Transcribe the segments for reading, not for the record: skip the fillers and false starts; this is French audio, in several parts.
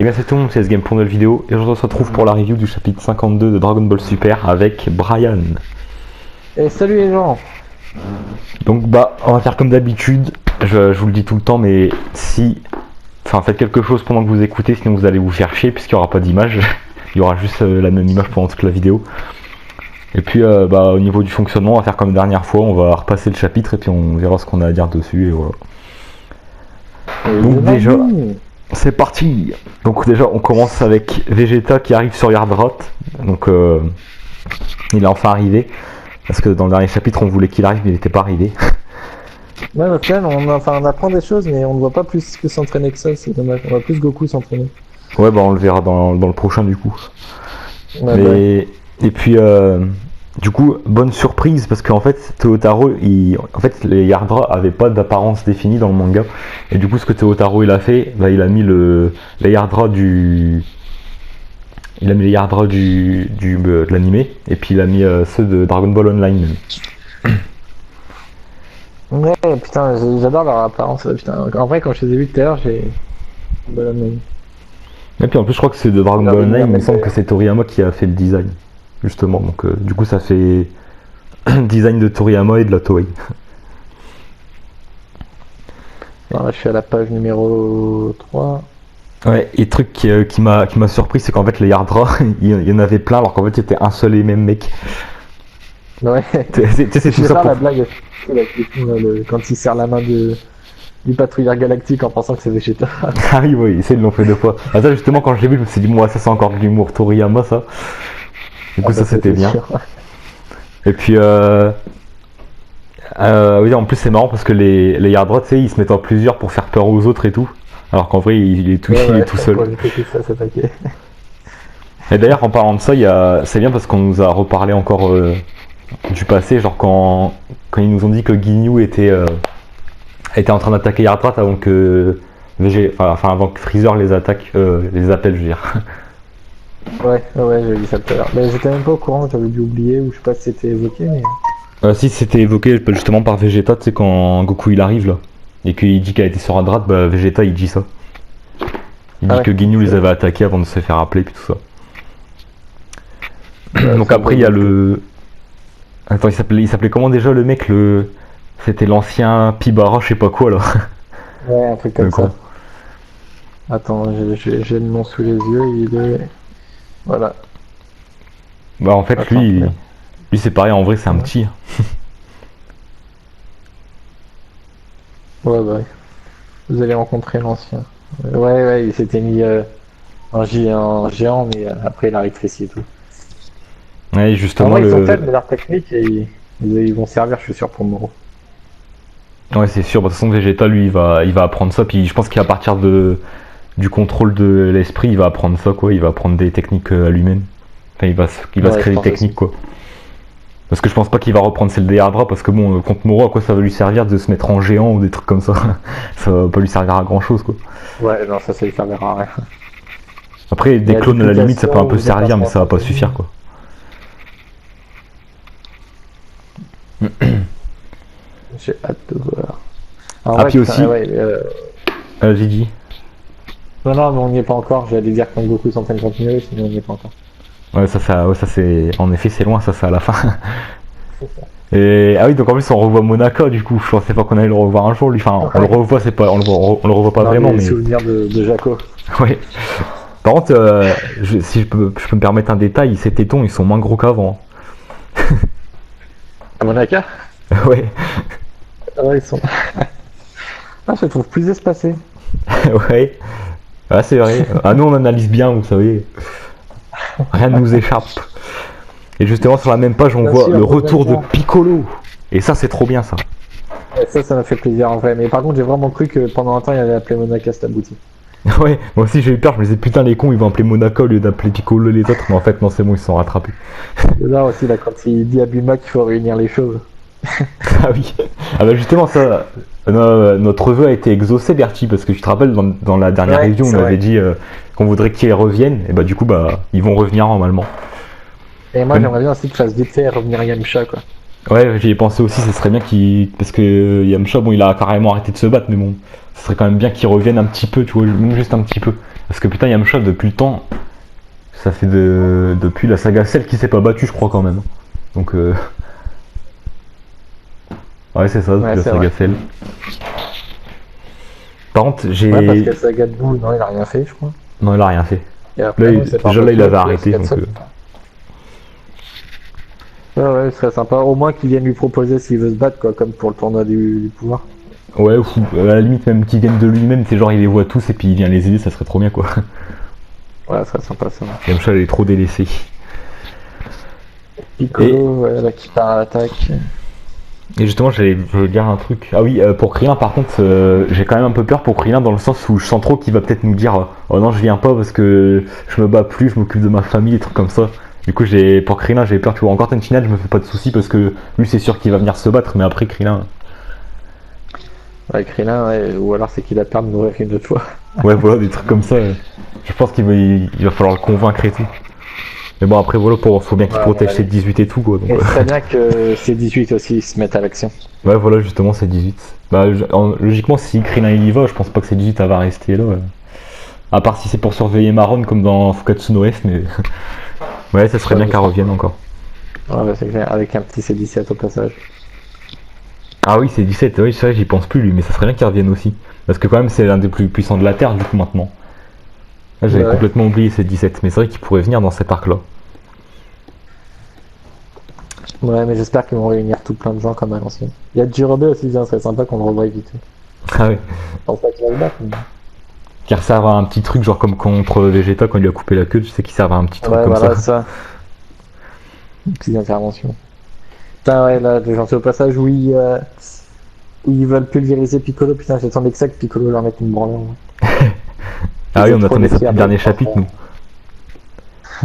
Et bien c'est tout, c'est ce game pour notre vidéo et on se retrouve pour la review du chapitre 52 de Dragon Ball Super avec Brian. Et salut les gens. Donc on va faire comme d'habitude, je vous le dis tout le temps, mais faites quelque chose pendant que vous écoutez, sinon vous allez vous faire chier puisqu'il n'y aura pas d'image, il y aura juste la même image pendant toute la vidéo. Et puis au niveau du fonctionnement, on va faire comme la dernière fois, on va repasser le chapitre et puis on verra ce qu'on a à dire dessus et voilà. Donc déjà... C'est parti. Donc déjà on commence avec Vegeta qui arrive sur Yardrat. Donc il est enfin arrivé. Parce que dans le dernier chapitre on voulait qu'il arrive mais il n'était pas arrivé. Ouais, au final on apprend des choses mais on ne voit pas plus que s'entraîner que ça, c'est dommage. On voit plus Goku s'entraîner. Ouais on le verra dans le prochain du coup. Ouais, mais... Et puis du coup bonne surprise parce qu'en fait Toyotaro, les Yardra avaient pas d'apparence définie dans le manga. Et du coup ce que Toyotaro il a fait, il a mis les Yardra de l'animé et puis il a mis ceux de Dragon Ball Online. Ouais putain, j'adore leur apparence, putain. En vrai quand je les ai vus tout à l'heure j'ai... Et puis en plus je crois que c'est de Dragon Ball Online, il me semble que c'est Toriyama qui a fait le design. Justement, donc du coup ça fait design de Toriyama et de la Toei. Alors là je suis à la page numéro 3. Ouais, et truc qui m'a surpris, c'est qu'en fait les Yardra, il y en avait plein alors qu'en fait c'était un seul et même mec. Ouais, c'est tout ça pour... la blague, quand il serre la main du patrouilleur galactique en pensant que c'est Vegeta. Ah oui, ils l'ont fait deux fois. Ah, ça justement quand je l'ai vu je me suis dit moi ça c'est encore de l'humour Toriyama ça. Du coup ça c'était bien. Sûr. Et puis oui en plus c'est marrant parce que les Yardra tu sais ils se mettent en plusieurs pour faire peur aux autres et tout. Alors qu'en vrai il est tout seul. Et d'ailleurs en parlant de ça, c'est bien parce qu'on nous a reparlé encore du passé, genre quand ils nous ont dit que Ginyu était en train d'attaquer Yardrat avant que avant que Freezer les appelle je veux dire. Ouais, j'ai vu ça tout à l'heure. Mais j'étais même pas au courant, j'avais dû oublier, ou je sais pas si c'était évoqué, mais... Si c'était évoqué justement par Vegeta, tu sais quand Goku il arrive là, et qu'il dit qu'elle était sur Yardrat, Vegeta il dit ça. Il dit que Ginyu les avait attaqués avant de se faire appeler et tout ça. Donc après il y a le... Attends, il s'appelait comment déjà le mec C'était l'ancien Pibara, je sais pas quoi là. Ouais, un truc comme ça. Attends, j'ai le nom sous les yeux, il est... Voilà. En fait lui c'est pareil, en vrai c'est un petit. Ouais. Vous allez rencontrer l'ancien. Ouais, il s'était mis un géant, mais après il a rétréci et tout. Ouais, justement ils sont faibles, mais leur technique, ils vont servir, je suis sûr, pour Moro. Ouais, c'est sûr, de toute façon Vegeta lui il va apprendre ça, puis je pense qu'à partir du contrôle de l'esprit, il va apprendre ça quoi, il va apprendre des techniques à lui-même. Enfin, il va se créer des techniques quoi. Parce que je pense pas qu'il va reprendre celle des Yardra parce que bon, contre Moro, à quoi ça va lui servir de se mettre en géant ou des trucs comme ça. Ça va pas lui servir à grand chose quoi. Ouais, non, ça lui servira à rien. Après, des clones à la limite, ça peut un peu servir, mais ça va pas suffire quoi. J'ai hâte de voir. Puis aussi. Vas-y, dis. Non, mais on n'y est pas encore. J'allais dire quand Goku s'entraîne contre Miris, mais on n'y est pas encore. Ouais, ça c'est. En effet, c'est loin, ça, c'est à la fin. Et oui, donc en plus, on revoit Monaka, du coup. Je pensais pas qu'on allait le revoir un jour, lui. Enfin, on le revoit, c'est pas. On le revoit pas vraiment, mais. Souvenir de Jaco. Ouais. Par contre, si je peux me permettre un détail, ces tétons, ils sont moins gros qu'avant. À Monaka? Ouais. Ils sont. Je les trouve plus espacés. Ouais. Ah, c'est vrai. Nous, on analyse bien, vous savez. Rien ne nous échappe. Et justement, sur la même page, on voit le retour de Piccolo. Et ça, c'est trop bien, ça. Ouais, ça m'a fait plaisir, en vrai. Mais par contre, j'ai vraiment cru que pendant un temps, il allait appeler Monaka cet abouti. Ouais, moi aussi, j'ai eu peur. Je me disais, putain, les cons, ils vont appeler Monaka au lieu d'appeler Piccolo les autres. Mais en fait, non, c'est bon, ils se sont rattrapés. Là aussi, quand il dit à Bulma qu'il faut réunir les choses. Ah oui. Justement, ça, notre vœu a été exaucé, Bertie, parce que tu te rappelles, dans la dernière review, on avait dit qu'on voudrait qu'ils reviennent, et du coup, ils vont revenir normalement. Et moi, j'aimerais bien aussi qu'ils fassent vite fait revenir Yamcha, quoi. Ouais, j'y ai pensé aussi, ce serait bien qu'il. Parce que Yamcha, bon, il a carrément arrêté de se battre, mais bon, ce serait quand même bien qu'il revienne un petit peu, tu vois, même juste un petit peu. Parce que putain, Yamcha, depuis le temps, ça fait depuis la saga Cell qu'il s'est pas battu, je crois, quand même. Donc, ouais, c'est ça, depuis Ouais, la c'est saga vrai. Cell. Par contre, Ouais, parce que Saga de Boo, non, il a rien fait, je crois. Non, il a rien fait. Et Là, après, non, il s'est pas déjà là, il battu avait avec arrêté, Saga de donc. Cell. Ouais, ce serait sympa. Au moins qu'il vienne lui proposer s'il veut se battre, quoi, comme pour le tournoi du pouvoir. Ouais, ou à la limite, même qu'il vienne de lui-même, c'est genre, il les voit tous et puis il vient les aider, ça serait trop bien, quoi. Ouais, ce serait sympa, ça. Yamcha, il est trop délaissé. Piccolo, ouais, là, qui part à l'attaque. Et justement, je voulais dire un truc. Ah oui, pour Krillin, par contre, j'ai quand même un peu peur pour Krillin dans le sens où je sens trop qu'il va peut-être nous dire oh non, je viens pas parce que je me bats plus, je m'occupe de ma famille, des trucs comme ça. Du coup, pour Krillin, j'ai peur, tu vois. Encore Tenshinhan, je me fais pas de soucis parce que lui, c'est sûr qu'il va venir se battre, mais après Krillin. Ouais, Krillin, ouais, ou alors c'est qu'il a peur de mourir une autre fois. Ouais, voilà, des trucs comme ça. Je pense il va falloir le convaincre et tout. Mais bon, après, voilà, faut bien qu'il Ouais, protège ouais. ses 18 et tout, quoi. Donc, Et ce serait bien que ces 18 aussi se mettent à l'action. ouais, voilà, justement, c'est 18. Bah, logiquement, si Krillin il y va, je pense pas que c'est 18 va rester là. À part si c'est pour surveiller Maron comme dans Fukatsu no F, mais. Ouais, ça serait bien qu'elle revienne encore. Ouais, c'est clair, avec un petit C17 au passage. Ah oui, c'est 17, oui, c'est vrai, j'y pense plus lui, mais ça serait bien qu'il revienne aussi. Parce que quand même, c'est l'un des plus puissants de la Terre, du coup, maintenant. Là, j'avais Ouais. complètement oublié ces 17, mais c'est vrai qu'il pourrait venir dans cet arc-là. Ouais, mais j'espère qu'ils vont réunir tout plein de gens comme à l'ancienne. Il y a Jirobe aussi, ça serait sympa qu'on le revoie vite. Ah ouais. Je pense pas qu'il va se battre, mais... Qu'il serve à un petit truc, genre comme contre Vegeta quand il lui a coupé la queue, tu sais qu'il servait à un petit truc Ouais, comme voilà, ça. ça. Une petite intervention. Putain, ouais, là, j'en suis au passage où ils veulent pulvériser Piccolo. Putain, j'attendais que ça que Piccolo leur mette une branlée. Ah oui, Ils ont on trop attendait ça défié depuis le avec dernier les chapitre, enfants.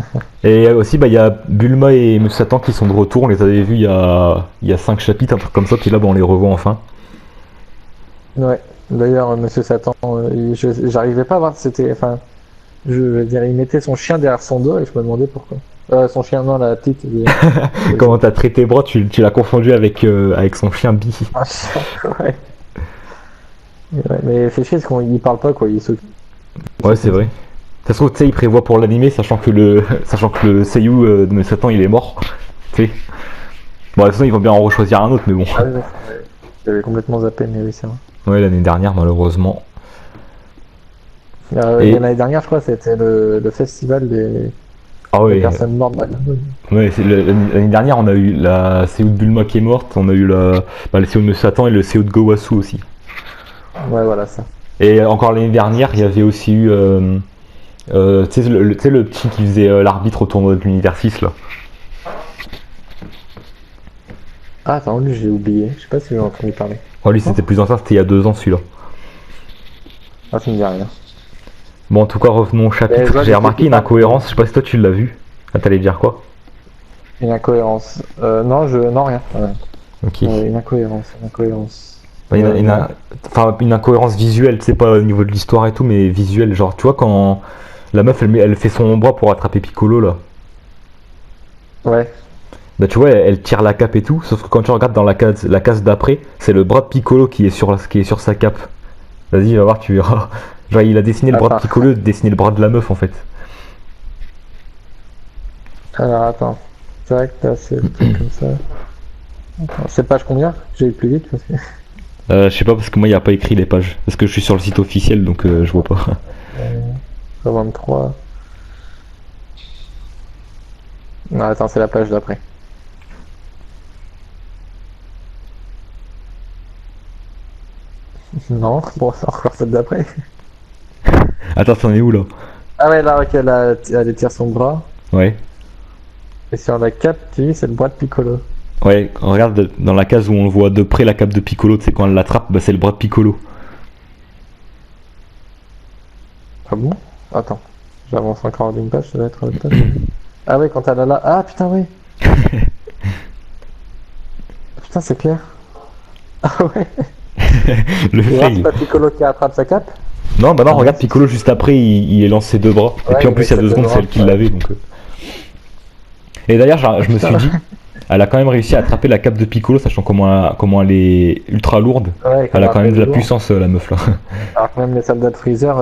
nous. Et aussi, bah, il y a Bulma et Monsieur Satan qui sont de retour, on les avait vus il y a 5 chapitres, un truc comme ça, puis là, bah, on les revoit enfin. Ouais. D'ailleurs, Monsieur Satan, j'arrivais pas à voir si c'était. Enfin, je veux dire, il mettait son chien derrière son dos et je me demandais pourquoi. Son chien, non, la petite. Comment t'as traité bras, tu l'as confondu avec son chien Bi. Un chien, ouais. Ouais, mais fait chier parce qu'il parle pas, quoi. Il s'occupe. Ouais, c'est vrai. Ça se trouve, tu sais, il prévoit pour l'animé, sachant que le Seiyu de Monsieur Satan il est mort. Tu sais. Bon, de toute façon, ils vont bien en rechoisir un autre, mais bon. Ah, ouais, j'avais complètement zappé, mais oui, c'est vrai. Ouais, l'année dernière, malheureusement. Et l'année dernière, je crois, c'était le festival des Ah ouais, personnes mortes. ouais l'année dernière, on a eu la Seiyu de Bulma qui est morte, on a eu le Seiyu de Monsieur Satan et le Seiyu de Gowasu aussi. Ouais, voilà ça. Et encore l'année dernière, il y avait aussi eu. Tu sais, le petit qui faisait l'arbitre au tournoi de l'univers 6 là. Ah, attends, lui, j'ai oublié. Je sais pas si j'ai entendu parler. Oh, lui, c'était plus ancien, c'était il y a 2 ans celui-là. Ah, ça me dit rien. Bon, en tout cas, revenons au je chapitre. vois J'ai que remarqué c'est une pas- incohérence, je sais pas si toi tu l'as vu. Ah, t'allais dire quoi? Une incohérence. Non, non, rien. Ouais. Ok. Une incohérence, une incohérence. Bah, enfin, une incohérence visuelle, tu sais, pas au niveau de l'histoire et tout, mais visuelle. Genre, tu vois, quand la meuf elle fait son bras pour attraper Piccolo là. Ouais. Bah, tu vois, elle tire la cape et tout, sauf que quand tu regardes dans la case d'après, c'est le bras de Piccolo qui est sur sa cape. Vas-y, va voir, tu verras. Genre, il a dessiné le bras de Attends. Piccolo, dessiné le bras de la meuf en fait. Alors, attends. Tac, là, c'est le truc comme ça. Attends, c'est page combien? J'ai eu plus vite parce que... Je sais pas, parce que moi, il n'y a pas écrit les pages. Parce que je suis sur le site officiel, donc je vois pas. 23. Non, attends, c'est la page d'après. Non, bon, c'est encore celle d'après. Attends, t'en es où là? Ah ouais, là, ok, elle étire son bras. Ouais. Et sur la cape, tu vois, c'est le bras de Piccolo. Ouais, regarde dans la case où on le voit de près la cape de Piccolo, tu sais, quand elle l'attrape, bah, c'est le bras de Piccolo. Ah bon? Attends, j'avance encore d'une page, ça doit être à la page. Ah ouais, quand elle a là. Ah putain, oui! Putain, c'est clair. Ah ouais! Le Et là, c'est fail. pas Piccolo qui attrape sa cape? Non, bah non, regarde Piccolo juste après, il lance ses 2 bras. Et Ouais, puis en il plus, il y a met 2 ses secondes, deux c'est elle bras, qui ouais. l'avait donc. Et d'ailleurs, je me suis dit, elle a quand même réussi à attraper la cape de Piccolo, sachant comment elle est ultra lourde. Ouais, Elle a quand même de la lourd. puissance, la meuf là. Alors que même les soldats de Freezer,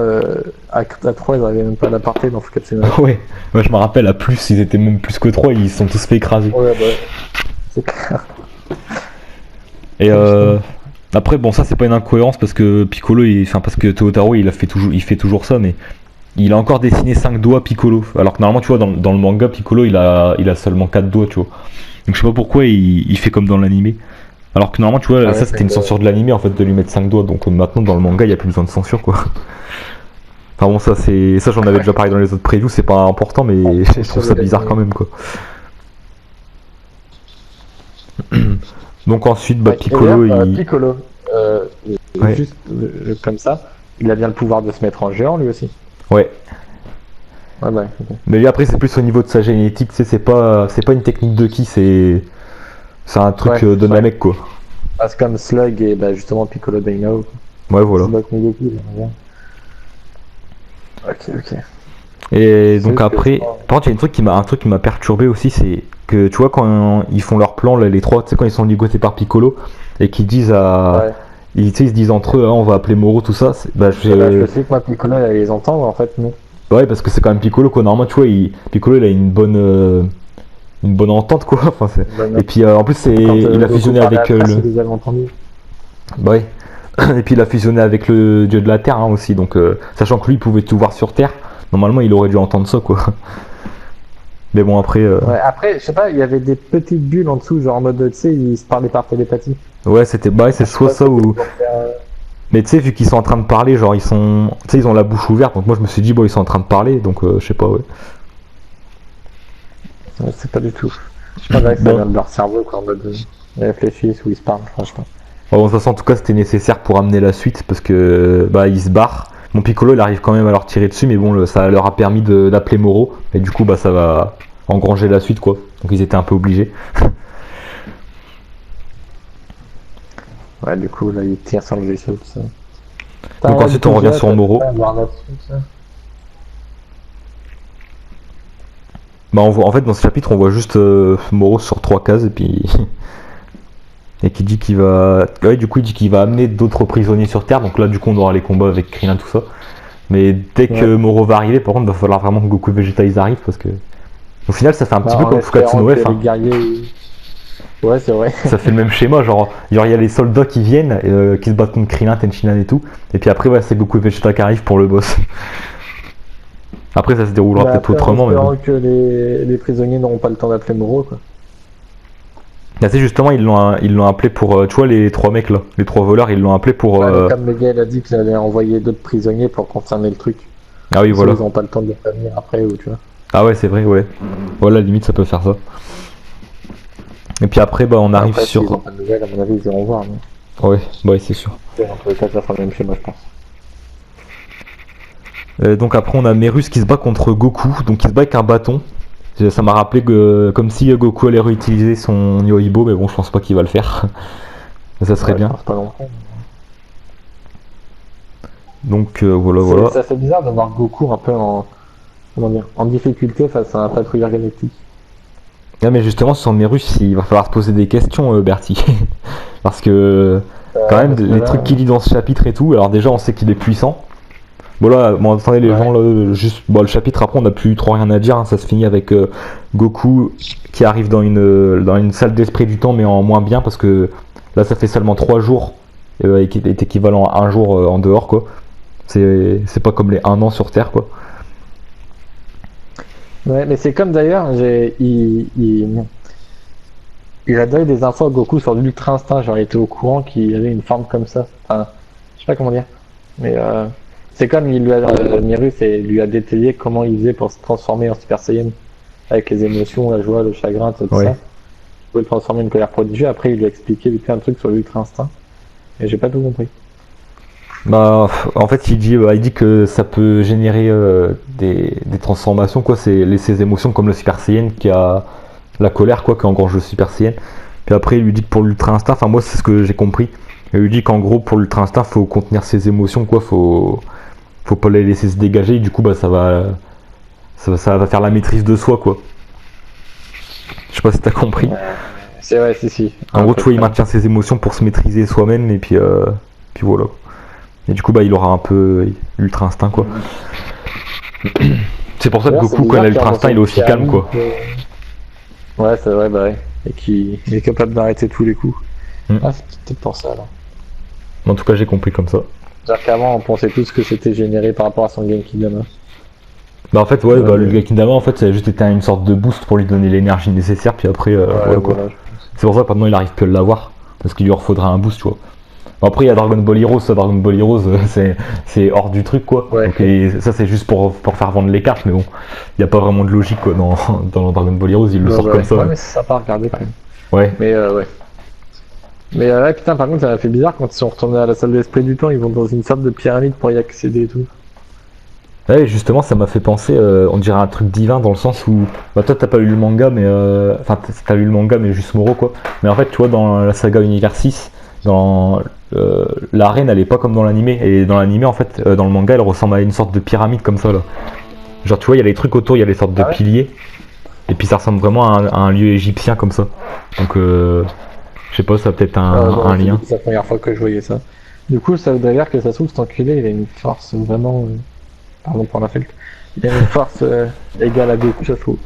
à 3, ils n'arrivaient même pas à la porter dans Fukatsuna. Ouais, moi je me rappelle, à plus, ils étaient même plus que 3, ils se sont tous fait écraser. Ouais, bah, c'est clair. Et après, bon, ça c'est pas une incohérence parce que Piccolo, parce que Totaro il fait toujours ça, mais il a encore dessiné 5 doigts Piccolo. Alors que normalement, tu vois, dans le manga, Piccolo il a seulement 4 doigts, tu vois. Donc je sais pas pourquoi il fait comme dans l'animé. Alors que normalement, tu vois, Ah ouais, ça c'était une censure de l'animé en fait de lui mettre 5 doigts. Donc maintenant dans le manga, il y a plus besoin de censure quoi. Enfin bon, ça j'en avais déjà parlé dans les autres previews, c'est pas important, mais je trouve ça bizarre quand même quoi. Donc ensuite, bah, Ouais, Piccolo, et d'ailleurs, il... Piccolo, Ouais. juste comme ça, il a bien le pouvoir de se mettre en géant lui aussi. Ouais. Ouais, bah, ok. Mais lui après c'est plus au niveau de sa génétique, tu sais, c'est pas une technique de ki, c'est un truc Ouais, de ouais. Namek quoi. Ah, c'est comme Slug et bah, justement Piccolo Daimao. Ouais voilà. Slug Migoku, j'aimerais bien. Ok. Et C'est donc juste que après, c'est pas- par contre il y a un truc qui m'a perturbé aussi, c'est que tu vois quand ils font leur plan là, les trois, tu sais quand ils sont ligotés par Piccolo et qu'ils disent à Ouais. ils, tu sais, ils se disent entre eux, ah, on va appeler Moro tout ça, bah Et bah, je sais que moi Piccolo allait les entendre, en fait non. ouais parce que c'est quand même Piccolo quoi. Normalement tu vois, Piccolo il a une bonne entente quoi. Enfin, et puis en plus il a Goku fusionné parlait avec à Trunks, le ils les avaient entendus. bah ouais. Et puis il a fusionné avec le dieu de la Terre hein, aussi, donc sachant que lui il pouvait tout voir sur Terre, normalement il aurait dû entendre ça quoi. Mais bon après, Ouais, après, je sais pas, il y avait des petites bulles en dessous, genre en mode, tu sais, ils se parlaient par télépathie. ouais c'était bah c'est Je sais soit pas, ça c'était ou. pour faire, Mais tu sais vu qu'ils sont en train de parler, genre tu sais ils ont la bouche ouverte, donc moi je me suis dit bon ils sont en train de parler, donc je sais pas ouais. ouais, c'est pas du tout. Je sais pas que ça Bon. vient de leur cerveau, quoi, en mode, ils réfléchissent ou ils se parlent, franchement. Bon, de toute façon en tout cas c'était nécessaire pour amener la suite parce que bah ils se barrent. Mon Piccolo il arrive quand même à leur tirer dessus, mais bon ça leur a permis d'appeler Moro, et du coup bah ça va engranger la suite quoi. Donc ils étaient un peu obligés. Ouais, du coup, là, ils tirent sur le vaisseau, tout ça. Donc ensuite on revient sur Moro. Bah on voit, en fait dans ce chapitre on voit juste Moro sur 3 cases et puis et qui dit qu'il va ouais, du coup il dit qu'il va amener d'autres prisonniers sur Terre, donc là du coup on aura les combats avec Krillin tout ça, mais dès que Ouais. Moro va arriver par contre il va falloir vraiment que Goku et Vegeta ils arrivent parce que au final ça fait un petit peu En comme Fukatsu no espérant F que hein. les guerriers... Ouais, c'est vrai. Ça fait le même schéma, genre il y a les soldats qui viennent qui se battent contre Krillin, Tenshinhan et tout, et puis après ouais, c'est Goku et Vegeta qui arrivent pour le boss. Après ça se déroulera Bah, peut-être après, autrement, en mais espérant bon. que les prisonniers n'auront pas le temps d'appeler Moro, quoi. Là, tu sais, justement, ils l'ont appelé pour. Tu vois, les 3 mecs là, les 3 voleurs, ils l'ont appelé pour. Ouais, mais comme Miguel a dit qu'il allait envoyer d'autres prisonniers pour confirmer le truc. Ah oui, voilà. Ils n'ont pas le temps de le prévenir après, ou tu vois. Ah ouais, c'est vrai, ouais. Voilà, limite, ça peut faire ça. Et puis après, bah, on arrive Après, sur. s'ils n'ont pas de nouvelles, à mon avis, ils iront voir. Mais... Ouais, bah, c'est sûr. Dans tous les cas, ça sera le même schéma, je pense. Donc après, on a Merus qui se bat contre Goku, donc il se bat avec un bâton. Ça m'a rappelé que, comme si Goku allait réutiliser son Yoibo, mais bon, je pense pas qu'il va le faire. Mais ça serait Ouais, bien. je pense pas non plus. Donc voilà. Ça fait bizarre d'avoir Goku un peu en... Comment dire, en difficulté face à un patrouilleur galactique. Ah, mais justement, sur Merus, il va falloir se poser des questions, Bertie. Parce que, quand même, parce que les là, trucs qu'il dit dans ce chapitre et tout, alors déjà, on sait qu'il est puissant. Voilà, bon, attendez, les Ouais. gens, là, juste, bon, le chapitre après, on n'a plus trop rien à dire, hein, ça se finit avec Goku qui arrive dans une salle d'esprit du temps, mais en moins bien, parce que là, ça fait seulement 3 jours, et qui est équivalent à 1 jour en dehors, quoi. C'est pas comme les 1 an sur Terre, quoi. Ouais, mais c'est comme d'ailleurs, il a donné des infos à Goku sur l'Ultra Instinct, genre il était au courant qu'il avait une forme comme ça. Enfin, je sais pas comment dire. Mais c'est comme il lui a Mirus et lui a détaillé comment il faisait pour se transformer en Super Saiyan avec les émotions, la joie, le chagrin, tout Ouais. ça. Il pouvait le transformer en une colère prodigieuse. Après, il lui a expliqué vite fait un truc sur l'Ultra Instinct. Et j'ai pas tout compris. Bah, en fait, il dit que ça peut générer des transformations, quoi. C'est ces émotions comme le Super Saiyan qui a la colère, quoi, qui engrange le Super Saiyan. Puis après, il lui dit que pour l'Ultra Instinct, enfin, moi, c'est ce que j'ai compris. Il lui dit qu'en gros, pour l'Ultra Instinct, faut contenir ses émotions, quoi. Faut pas les laisser se dégager. Et du coup, bah, ça va faire la maîtrise de soi, quoi. Je sais pas si t'as compris. C'est vrai, si. En gros, tu vois, il maintient ses émotions pour se maîtriser soi-même et puis voilà. Et du coup, bah, il aura un peu l'ultra instinct, quoi. C'est pour ça que D'ailleurs, Goku, c'est quand il a bizarre l'ultra qu'il instinct, il est aussi calme, quoi. Ouais, c'est vrai, bah ouais. Et qu'il est capable d'arrêter tous les coups. Mm. Ah, c'est peut-être pour ça, alors. En tout cas, j'ai compris comme ça. C'est-à-dire qu'avant, on pensait tous que c'était généré par rapport à son Genki Dama. Bah, en fait, ouais, Ouais, bah, le mais- Gakindama, en fait, ça a juste été une sorte de boost pour lui donner l'énergie nécessaire, puis après, voilà, quoi. voilà. C'est pour ça que maintenant, il arrive que de l'avoir. Parce qu'il lui faudra un boost, tu vois. Bon, après, il y a Dragon Ball Heroes, ça, Dragon Ball Heroes, c'est hors du truc, quoi. Ouais. Donc, et ça, c'est juste pour faire vendre les cartes, mais bon, il n'y a pas vraiment de logique, quoi, dans Dragon Ball Heroes, il le sort comme ça. Ouais, mais c'est sympa à regarder quand même. Ouais. Mais ouais. Mais là, putain, par contre, ça m'a fait bizarre quand ils sont retournés à la salle de l'esprit du temps, ils vont dans une sorte de pyramide pour y accéder et tout. Ouais, justement, ça m'a fait penser, on dirait un truc divin dans le sens où, bah, toi, t'as pas lu le manga, mais enfin, t'as lu le manga, mais juste Moro, quoi. Mais en fait, tu vois, dans la saga Univers 6, dans l'arène, elle est pas comme dans l'animé. Et dans l'animé, en fait, dans le manga, elle ressemble à une sorte de pyramide comme ça, là. Genre, tu vois, il y a les trucs autour, il y a les sortes de Ah ouais piliers. Et puis, ça ressemble vraiment à un lieu égyptien comme ça. Donc, je sais pas, ça a peut-être un lien. C'est la première fois que je voyais ça. Du coup, ça voudrait dire que ça se trouve, cet enculé, il a une force vraiment. Pardon pour la faute. Il a une force égale à Goku, ça se trouve.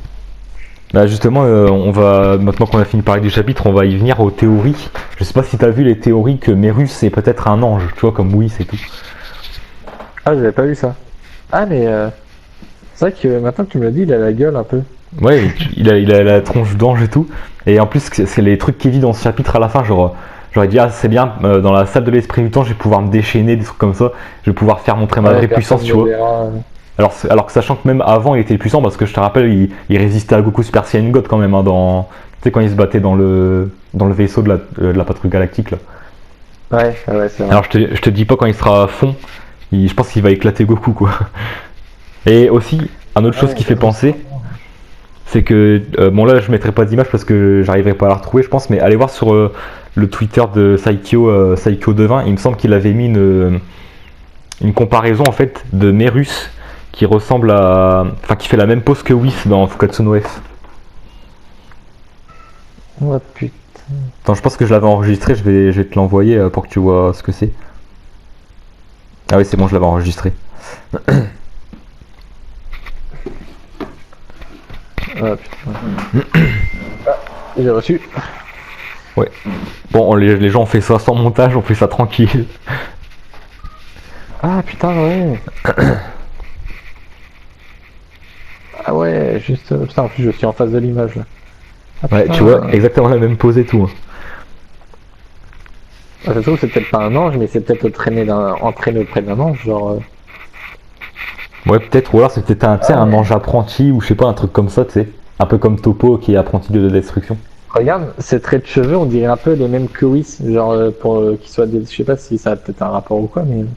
Bah justement, on va maintenant qu'on a fini de parler du chapitre, on va y venir aux théories. Je sais pas si t'as vu les théories que Merus c'est peut-être un ange, tu vois, comme oui, c'est tout. Ah, j'avais pas vu ça. Ah, mais c'est vrai que maintenant que tu me l'as dit, il a la gueule un peu. Ouais, il a la tronche d'ange et tout. Et en plus, c'est les trucs qu'il dit dans ce chapitre à la fin, genre, j'aurais dit, ah c'est bien, dans la salle de l'esprit du temps, je vais pouvoir me déchaîner, des trucs comme ça, je vais pouvoir faire montrer ma vraie puissance, tu vois. Alors que sachant que même avant il était puissant, parce que je te rappelle, il résistait à Goku Super Saiyan God quand même, hein, tu sais, quand il se battait dans le vaisseau de la patrouille galactique là. Ouais, c'est vrai. Alors je te dis pas quand il sera à fond, je pense qu'il va éclater Goku quoi. Et aussi, une autre chose qui fait penser, c'est que, bon là je mettrai pas d'image parce que j'arriverai pas à la retrouver je pense, mais allez voir sur le Twitter de Saikyo Devin, il me semble qu'il avait mis une comparaison en fait de Merus qui ressemble à... Enfin qui fait la même pose que Whis dans Fukatsu no F. Oh putain. Attends, je pense que je l'avais enregistré, je vais te l'envoyer pour que tu vois ce que c'est. Ah oui c'est bon, je l'avais enregistré. Ah putain. Ah, j'ai reçu. Ouais. Bon, les gens ont fait ça sans montage, on fait ça tranquille. Ah putain, ouais. Ah ouais, juste. Putain, en plus, je suis en face de l'image là. Ah, Ouais, putain. tu vois, exactement la même pose et tout. Ah, ça se trouve, c'est peut-être pas un ange, mais c'est peut-être entraîné auprès d'un ange, genre. Ouais, peut-être, ou alors c'est peut-être un ange apprenti, ou je sais pas, un truc comme ça, tu sais. Un peu comme Topo qui est apprenti de destruction. Regarde, ces traits de cheveux, on dirait un peu les mêmes que Whis, genre pour qu'ils soient des. Je sais pas si ça a peut-être un rapport ou quoi, mais. Tu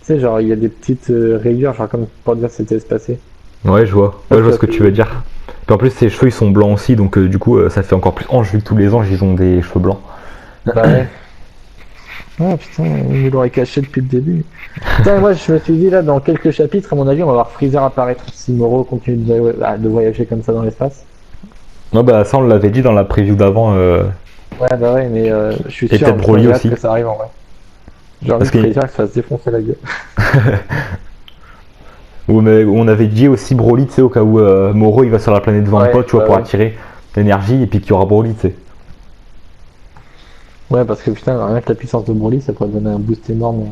sais, genre, il y a des petites rayures, genre comme pour dire que c'était espacé. Ouais, je vois. Ouais, je vois ce que tu veux dire. Puis en plus, ses cheveux ils sont blancs aussi, donc du coup, ça fait encore plus ange vu que tous les anges ils ont des cheveux blancs. Bah ouais. Ah putain, il l'aurait caché depuis le début. Putain, moi je me suis dit là, dans quelques chapitres, à mon avis, on va voir Freezer apparaître si Moro continue de voyager comme ça dans l'espace. Non, bah ça on l'avait dit dans la preview d'avant. Ouais, bah ouais, mais je suis Et sûr peut-être Broly aussi. que ça arrive en vrai. Genre, Parce que- Freezer qui se fasse défoncer la gueule. Mais on avait dit aussi Broly, tu sais, au cas où Moro il va sur la planète Vampa, Ouais, tu vois, bah pour ouais. attirer l'énergie, et puis qu'il y aura Broly, tu sais. Ouais, parce que putain, rien que la puissance de Broly, ça pourrait donner un boost énorme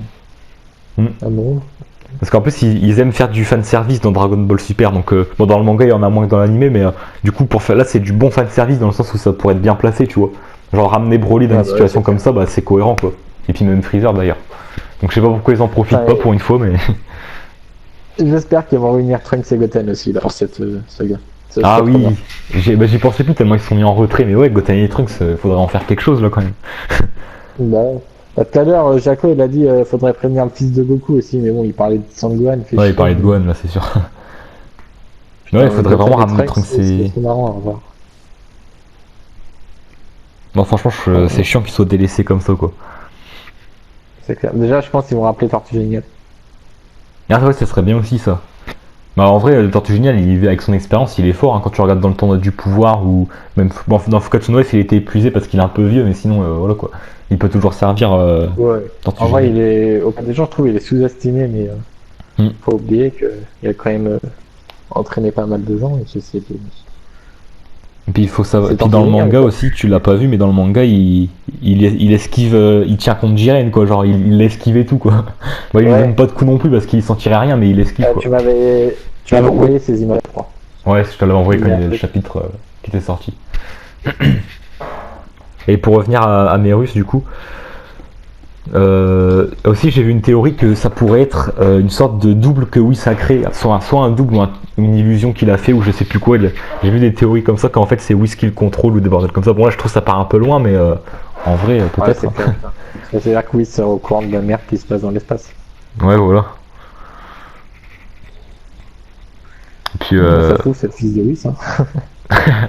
à Moro. Parce qu'en plus, ils aiment faire du fanservice dans Dragon Ball Super. Donc, bon, dans le manga, il y en a moins que dans l'animé, mais du coup, pour faire là, c'est du bon fanservice dans le sens où ça pourrait être bien placé, tu vois. Genre, ramener Broly dans Ah une bah ouais, situation c'est comme ça, bah, c'est cohérent, quoi. Et puis, même Freezer d'ailleurs. Donc, je sais pas pourquoi ils en profitent Ouais. pas pour une fois, mais. J'espère qu'ils vont réunir Trunks et Goten aussi là, pour cette saga. Ça, Ah c'est trop bien. oui, j'y pensais plus tellement ils se sont mis en retrait, mais ouais, Goten et Trunks, faudrait en faire quelque chose là quand même. Bah, ouais. Bah, tout à l'heure, Jaco il a dit faudrait prévenir le fils de Goku aussi, mais bon, il parlait de Sangohan. Ouais, il parlait de Gohan là, c'est sûr. Ouais, il faudrait vraiment ramener Trunks et. C'est marrant à revoir. Non, franchement, c'est chiant qu'ils soient délaissés comme ça, quoi. C'est clair. Déjà, je pense qu'ils vont rappeler Tortue Géniale. Ah ouais, ça serait bien aussi ça. Bah, en vrai, le Tortue Génial, avec son expérience, il est fort. Hein, quand tu regardes dans le tournoi du pouvoir ou même bon, dans Fukatsu no Life, il était épuisé parce qu'il est un peu vieux, mais sinon, voilà quoi. Il peut toujours servir Ouais. Tortue En vrai, Génial. il est, auprès des gens, je trouve, il est sous-estimé, mais Hmm. faut oublier qu'il a quand même entraîné pas mal de gens et que Et puis il faut savoir. c'est Puis dans Tortue le Génial, manga quoi. aussi, tu l'as pas vu, mais dans le manga, il esquive, il tient contre Jiren quoi. Genre il l'esquive et tout quoi. Bah, il lui donne Ouais, pas de coup non plus parce qu'il s'en tirait rien, mais il esquive quoi. tu m'avais envoyé ces images, je crois. Ouais, je te l'avais envoyé Il quand y il a y un avait le truc. chapitre qui était sorti. Et pour revenir à Merus, du coup, aussi j'ai vu une théorie que ça pourrait être une sorte de double que Whis a créé, soit un double ou une illusion qu'il a fait ou je sais plus quoi. J'ai vu des théories comme ça qu'en fait c'est Whis qui le contrôle ou des bordels comme ça. Bon là je trouve ça part un peu loin, mais en vrai Ouais, peut-être. c'est clair. Parce que c'est-à-dire que oui, c'est au courant de la merde qui se passe dans l'espace. Ouais voilà. Et puis Bah, ça se trouve, c'est le fils de Whis, hein.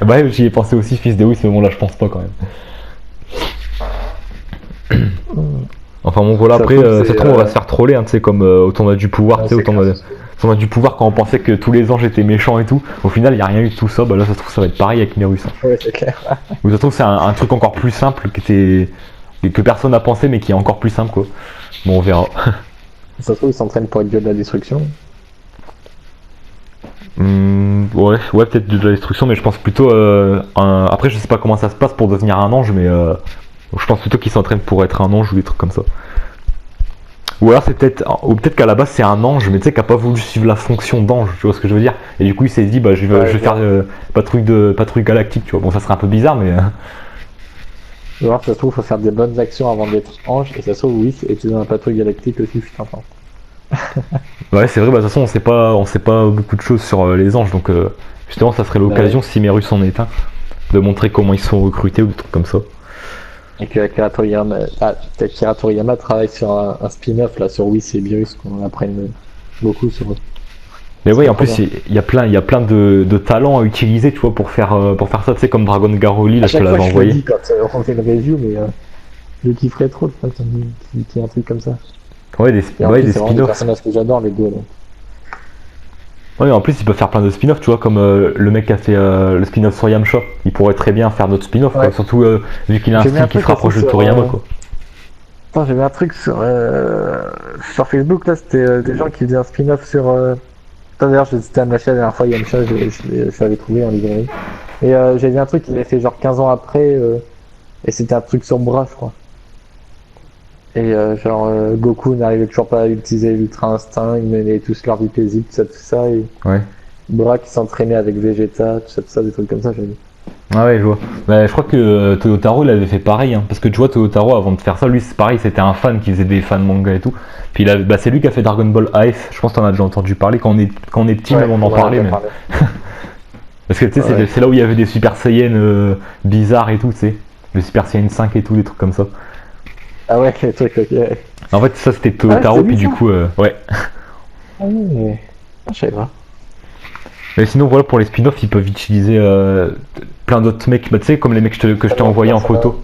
bah ouais, j'y ai pensé aussi fils de Whis, mais bon là je pense pas quand même. Enfin bon voilà, Ça se après trouve, ça se c'est. trouve on va se faire troller, hein, tu sais, comme au tournoi du pouvoir, Ouais, tu sais, au c'est clair, tournoi, ça se trouve. tournoi du pouvoir quand on pensait que tous les anges étaient méchants et tout, au final il n'y a rien eu de tout ça, bah là ça se trouve ça va être pareil avec Merus. Hein. Ouais, c'est clair. Ou ça se trouve c'est un truc encore plus simple que personne n'a pensé mais qui est encore plus simple quoi. Bon on verra. Ça se trouve, il s'entraîne pour être dieu de la destruction. Ouais peut-être de la destruction mais je pense plutôt après je sais pas comment ça se passe pour devenir un ange mais je pense plutôt qu'il s'entraîne pour être un ange ou des trucs comme ça. Ou alors c'est peut-être, ou peut-être qu'à la base c'est un ange, mais tu sais, qui a pas voulu suivre la fonction d'ange, tu vois ce que je veux dire. Et du coup il s'est dit, bah je vais faire patrouille galactique, tu vois. Bon ça serait un peu bizarre, mais Ou alors, ça se trouve, il faut faire des bonnes actions avant d'être ange. Et ça se trouve, Whis était dans la patrouille galactique aussi, putain. ouais c'est vrai, bah de toute façon on sait pas beaucoup de choses sur les anges, donc justement ça serait l'occasion Ouais. si Merus en est un, de montrer comment ils sont recrutés ou des trucs comme ça. Et que Akira Toriyama, peut-être Akira Toriyama travaille sur un spin-off là sur Whis et Beerus, qu'on apprenne beaucoup sur eux. Mais C'est oui, en trop plus, bien. il y a plein de talents à utiliser, tu vois, pour faire ça, tu sais, comme Dragon Garoli, À là, je te chaque fois, l'avais je le envoyé. dis quand on fait une review, mais je kifferais trop le fait qu'il y ait un truc comme ça. Ouais, Et en ouais, plus, des c'est vraiment des spin-offs. personnages que j'adore, les deux. Donc. Ouais, en plus, ils peuvent faire plein de spin-offs, tu vois, comme le mec qui a fait le spin-off sur Yamcha. Il pourrait très bien faire d'autres spin-offs, quoi. Ouais. Surtout vu qu'il a un J'ai vu style un qui se truc rapproche aussi de sur. Toriyama, quoi. Attends, j'ai vu un truc sur Facebook, là, c'était des gens qui faisaient un spin-off sur. Attends, d'ailleurs, j'hésitais à me lâcher la dernière fois, Yamcha, je l'avais trouvé en librairie. Et j'ai vu un truc qu'il avait fait genre 15 ans après, et c'était un truc sur Bras, je crois. Et genre, Goku n'arrivait toujours pas à utiliser l'Ultra Instinct, ils menaient tous leur vie paisible, tout ça, et Ouais. Bras qui s'entraînait avec Vegeta, tout ça, des trucs comme ça, j'ai vu. Ah ouais, je vois. Bah, je crois que Toyotaro, il avait fait pareil, hein. Parce que tu vois, Toyotaro, avant de faire ça, lui, c'est pareil, c'était un fan qui faisait des fans manga et tout. Puis bah, c'est lui qui a fait Dragon Ball AF. Je pense que t'en as déjà entendu parler. Quand on est petit, même on en parlait. Mais... Parce que tu sais, Ouais. c'est là où il y avait des Super Saiyan bizarres et tout, tu sais. Le Super Saiyan 5 et tout, des trucs comme ça. Ah ouais, les trucs, ok. En fait, ça c'était Ah, Toyotaro, c'est lui, puis du ça. coup, ouais. Ah oui, je savais pas. Mais sinon, voilà, pour les spin-offs, ils peuvent utiliser plein d'autres mecs. Bah, tu sais, comme les mecs que je t'ai envoyé en photo.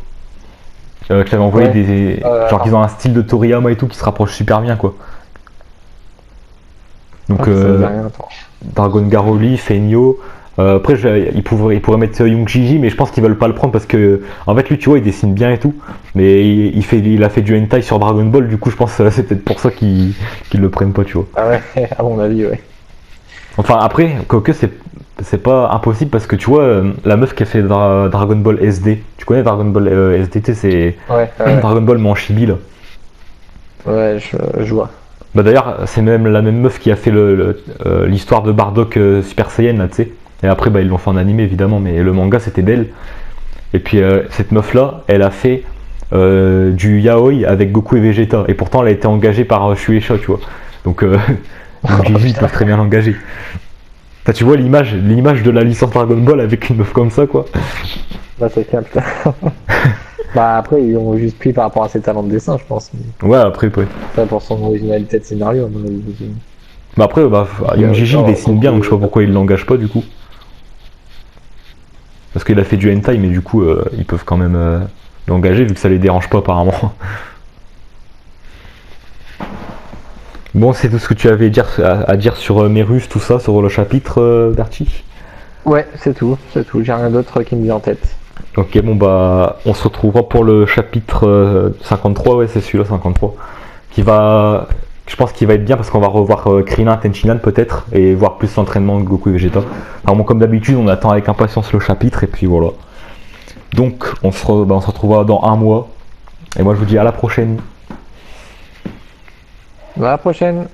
Que je t'avais envoyé Ouais. genre qu'ils ont un style de Toriyama et tout qui se rapproche super bien, quoi. Ah, Donc, ça me dit rien, attends. Dragon Garoli, Fenyo. Après, ils pourraient mettre Young Gigi, mais je pense qu'ils veulent pas le prendre parce que, en fait, lui, tu vois, il dessine bien et tout, mais il a fait du hentai sur Dragon Ball, du coup, je pense que c'est peut-être pour ça qu'ils le prennent pas, tu vois. Ah ouais, à mon avis, ouais. Enfin, après, quoique, c'est pas impossible parce que, tu vois, la meuf qui a fait Dragon Ball SD, tu connais Dragon Ball SDT, c'est Ouais, ouais, Dragon Ball mais en chibi, là. ouais, je vois. Bah d'ailleurs, c'est même la même meuf qui a fait l'histoire de Bardock Super Saiyan, là, tu sais. Et après, bah, ils l'ont fait en animé, évidemment, mais le manga, c'était d'elle. Et puis, cette meuf-là, elle a fait du yaoi avec Goku et Vegeta. Et pourtant, elle a été engagée par Shueisha, tu vois. Donc, Gigi, ils peuvent très bien l'engager. Enfin, tu vois l'image de la licence Dragon Ball avec une meuf comme ça, quoi. Là, c'est clair, putain. Bah après, ils ont juste pris par rapport à ses talents de dessin, je pense. Mais Ouais, après, ouais. pas pour son originalité de scénario, à mon avis. Bah après, Young Gigi, il Oh, dessine bien, Goku, donc je sais pas pourquoi il l'engage pas, du coup. Parce qu'il a fait du hentai, mais du coup, ils peuvent quand même l'engager, vu que ça les dérange pas, apparemment. Bon, c'est tout ce que tu avais à dire sur Mérus, tout ça, sur le chapitre, Bertie. Ouais, c'est tout, j'ai rien d'autre qui me vient en tête. Ok, bon bah, on se retrouvera pour le chapitre 53, ouais, c'est celui-là, 53, je pense qu'il va être bien parce qu'on va revoir Krillin, Tenshinhan peut-être, et voir plus l'entraînement de Goku et Vegeta. Alors bon, comme d'habitude, on attend avec impatience le chapitre, et puis voilà. Donc, on se retrouvera dans un mois, et moi je vous dis à la prochaine. À la prochaine!